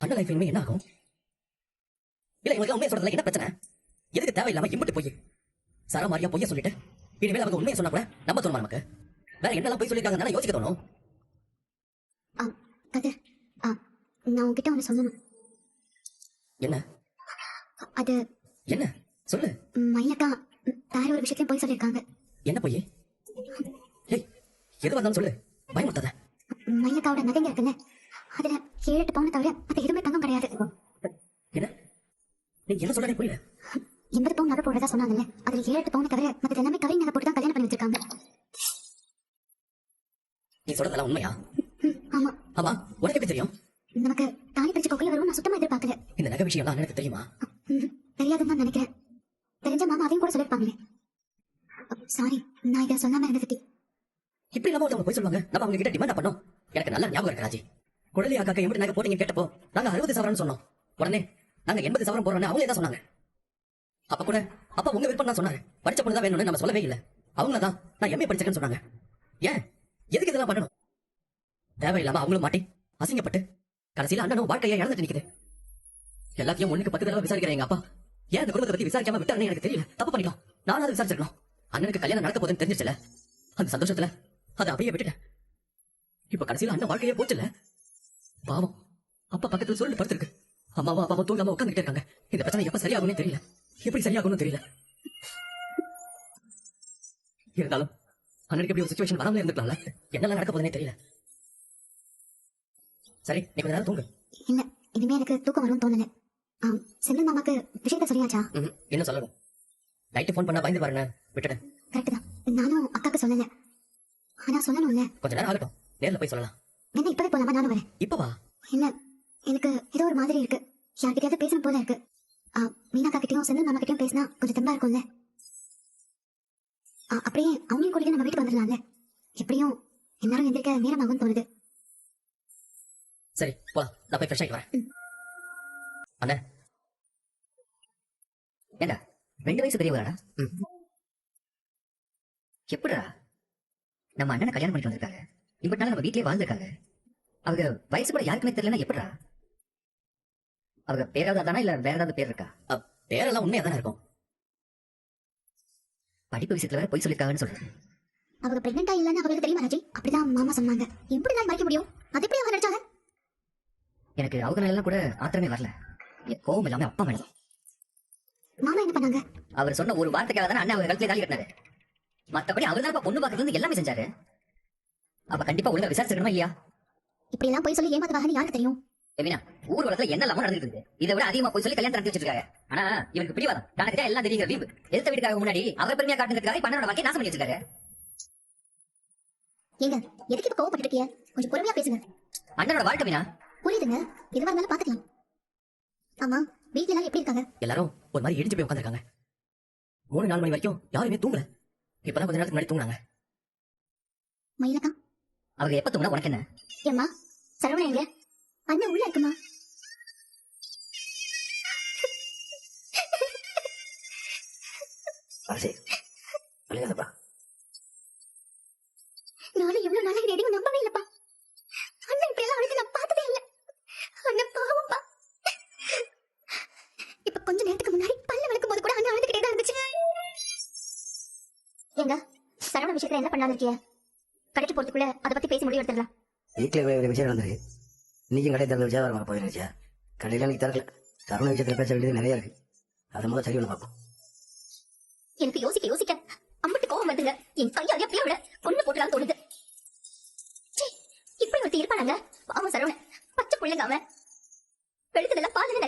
அண்ணன் லைஃப் இனிமே என்ன ஆகும்? இல்ல இவங்களுக்கு உண்மையை சொல்றதுல என்ன பிரச்சனை? எதுக்கு தேவையில்லாம இம்புட்டு போய் சரா மாதிரியா பொய்ய சொல்லிட்டு இனிமேல் அவங்க உண்மையை சொன்னா கூட நம்ப தோணுமா நமக்கு? வேற என்னெல்லாம் போய் சொல்லிருக்காங்க யோசிக்க தோணும். நான் உங்ககிட்ட ஒண்ணு சொல்லணும். என்ன? அது என்ன சொல்லு. மயிலக்கா வேற ஒரு விஷயத்தையும் போய் சொல்லிருக்காங்க. என்ன போய்? ஏய், எது வந்தாலும் சொல்லு, பயமுறுத்தாத. மயிலக்காவோட நகைங்க இருக்குல்ல, அதுல 7-8 பவுன் தவிர அது எதுவுமே தங்கம் கிடையாது. என்ன நீ என்ன சொல்ற? புரியல. 80 பவுன் நகை போடுறதா சொன்னாங்கல்ல, அதுல 7-8 பவுன் தவிர மற்ற எல்லாமே கவரிங் நகை போட்டு தான் கல்யாணம் பண்ணி வச்சிருக்காங்க. நீ சொல்றதெல்லாம் உண்மையா? ஆமா. ஆமா, உனக்கு எப்படி தெரியும்? நமக்கு தாலி பிரிச்சு கொக்கையில வரும் நான் சுத்தமா எதிர்பார்க்கல. இந்த நகை விஷயம் தான் எனக்கு தெரியுமா? தெரியாதுன்னு தான் நினைக்கிறேன். தெரிஞ்ச மாமா அதையும் கூட சொல்லிருப்பாங்களே. சாரி, நான் இதை சொல்லாம இருந்தது. இப்படி இல்லாம ஒருத்தவங்க போய் சொல்லுவாங்க, நம்ம அவங்க கிட்ட டிமாண்ட் பண்ணோம். எனக்கு நல்ல ஞாபகம் இருக்கு ராஜி. குழலி அக்காக்கு எப்படி நகை போட்டீங்க கேட்டப்போ நாங்க 60 சவரம்னு சொன்னோம். உடனே நாங்க 80 சவரம் போறோம்னு அவங்க தான் சொன்னாங்க. அப்ப கூட அப்ப உங்க விருப்பம் தான் சொன்னாங்க. படிச்ச பொண்ணு தான் வேணும்னு நம்ம சொல்லவே இல்லை. அவங்கள தான் நான் எம்ஏ படிச்சிருக்கேன்னு சொன்னாங்க. ஏன் எதுக்கு இதெல்லாம் பண்ணணும்? தேவையில்லாம அவங்களும் மாட்டி அசிங்கப்பட்டு கடைசியில அண்ணனும் வாழ்க்கையை இழந்துட்டு நிக்குது. எல்லாத்தையும் 1க்கு 10 தடவை விசாரிக்கிறேன் எங்க அப்பா. ஏன் அந்த குடும்பத்தை பத்தி விசாரிக்காம விட்டாருன்னு எனக்கு தெரியல. தப்பு பண்ணிட்டோம். நானும் அதை விசாரிச்சிருக்கணும். அண்ணனுக்கு கல்யாணம் நடக்க போதுன்னு தெரிஞ்சிச்சுல, அந்த சந்தோஷத்துல அதை அப்படியே விட்டுட்டேன். இப்ப கடைசியில அண்ணன் வாழ்க்கையே போச்சுல. பாவம், அப்பா பக்கத்துல சுருண்டு படுத்திருக்கு. அம்மாவும் அப்பாவும் தூங்காம உட்காந்துக்கிட்டே இருக்காங்க. இந்த பிரச்சனை எப்ப சரியாகும்னு தெரியல, எப்படி சரியாகும்னு தெரியல. இருந்தாலும் அண்ணனுக்கு எப்படி ஒரு சிச்சுவேஷன் வராமலே இருந்துக்கலாம்ல. என்னெல்லாம் நடக்க போதுன்னே தெரியல. சரி, நீ கொஞ்ச நேரம் தூங்கு. இல்ல, இனிமே எனக்கு தூக்கம் வரும்னு தோணல. செந்தில் மாமாக்கு விஷயத்த சொல்லியாச்சா? என்ன சொல்லணும்? நைட்டு போன் பண்ணா பயந்து பாருங்க, விட்டுட்டேன். கரெக்ட் தான், நானும் அக்காக்கு சொல்லல. ஆனா சொல்லணும்ல. கொஞ்ச நேரம் ஆகட்டும், நேர்ல போய் சொல்லலாம். என்ன இப்பவே போலாமா? நானும் வரேன். இப்பவா? இல்ல, எனக்கு ஏதோ ஒரு மாதிரி இருக்கு. யார்கிட்டயாவது பேசணும் போல இருக்கு. மீனாக்கா கிட்டயும் செந்தில் மாமா கிட்டயும் பேசினா கொஞ்சம் தெம்பா இருக்கும்ல. அப்படியே அவங்களையும் கூட்டிட்டு நம்ம வீட்டுக்கு வந்துடலாம்ல. எப்படியும் எல்லாரும் எந்திரிக்க நேரம் ஆகும்னு தோணுது. சரி போலாம், நான் போய் ஃப்ரெஷ் ஆகிட்டு வரேன். அண்ணா ஏண்டா 2 வயசு பெரியவராடா? எப்படிடா நம்ம அண்ணனை கல்யாணம் பண்ணிட்டு வந்திருக்காங்க, இப்ப நம்ம வீட்லயே வாழ்ந்திருக்காங்க. அவங்க வயசு கூட யாருக்குமே தெரியலன்னா எப்படிடா? அவங்க பேராவது தானா இல்ல வேற ஏதாவது பேர் இருக்கா? பேரெல்லாம் உண்மையா தானே இருக்கும். படிப்பு விஷயத்துல வேற போய் சொல்லிருக்காங்கன்னு சொல்றேன். அவங்க பிரெக்னெண்டா இல்லன்னு அவங்களுக்கு தெரியுமா ராஜி? அப்படிதான் மாமா சொன்னாங்க. எப்படி நான் மறைக்க முடியும்? அது எப்படி அவங்க நினைச்சாங்க? எனக்கு அவங்க எல்லாம் கூட ஆத்திரமே வரல, என் கோவம் எல்லாமே அப்பா மேலதான். மாமா என்ன பண்ணாங்க? அவர் சொன்ன ஒரு வார்த்தைக்காக தானே அண்ணன் அவங்க கழுத்துல தாலி கட்டினாரு. மத்தபடி அவர் தான் பொண்ணு பார்க்கறது எல்லாமே செஞ்சாரு. அப்ப கண்டிப்பா ஒழுங்கா விசாரிச்சிருக்கணுமா இல்லையா? இப்படி எல்லாம் போய் சொல்லி ஏமாத்துவாங்கன்னு யாருக்கு தெரியும்? எமினா, ஊர் உலகத்துல என்ன இல்லாம நடந்துருக்கு. இதை விட அதிகமா போய் சொல்லி கல்யாணம் நடத்தி வச்சிருக்காங்க. ஆனா இவனுக்கு பிடிவாதம், தனக்கு எல்லாம் தெரியுங்க. வீம்பு எதிர்த்த வீட்டுக்காக முன்னாடி அவர் பெருமையா காட்டுறதுக்காக பண்ணோட வாழ்க்கை நாசம் பண்ணி வச்சிருக்காரு. ஏங்க, எதுக்கு இப்ப கோவப்பட்டு இருக்கீங்க? கொஞ்சம் பொறுமையா பேசுங்க. அண்ணனோட வாழ்க்கை மீனா. புரியுதுங்க, எதுவா இருந்தாலும் பாத்துக்கலாம். ஆமா, வீட்டுல எல்லாம் எப்படி இருக்காங்க? எல்லாரும் ஒரு மாதிரி இடிஞ்சு போய் உட்காந்துருக்காங்க. 3-4 மணி வரைக்கும் யாருமே தூங்கல. இப்பதான் கொஞ்ச நேரத்துக்கு முன்னாடி தூங்குனாங்க. மயிலக்கா அவங்க எப்ப தூங்கினா உனக்கு என்ன? ஏம்மா, சரவணா எங்க? அண்ணன் உள்ள இருக்குமா? நானும் எவ்வளவு நாளைக்கு எதையும் நம்பவே இல்லப்பா. அண்ணன் இப்படி எல்லாம் அழுது நான் பார்த்ததே இல்ல. அண்ணன் பாவம்பா. இப்ப கொஞ்ச நேரத்துக்கு முன்னாடி பல்ல விளக்கும் போது கூட அண்ணன் அழுதுகிட்டே தான் இருந்துச்சு. ஏங்க, சரவண விஷயத்துல என்ன பண்ணாலும் இருக்கிய? கடைக்கு போறதுக்குள்ள அதை பத்தி பேசி முடிவு எடுத்துடலாம். வீட்டுல ஒரு விஷயம் நடந்தது. இன்னைக்கும் கடை திறந்த வச்சா வர போயிருந்துச்சா? கடையில எனக்கு திறக்கல. சரவண விஷயத்துல பேச வேண்டியது நிறைய இருக்கு. அதை முதல்ல சரி ஒண்ணு பார்ப்போம். எனக்கு யோசிக்க அம்பிட்டு கோவம் வந்துங்க. என் கையாலே அப்படியே விட பொண்ணு போட்டுலாம் தோணுது. இப்படி ஒருத்தி இருப்பானாங்க? பாவம் சரவண, பச்சை பிள்ளைங்க அவன். வெளுத்ததெல்லாம் பாலுங்க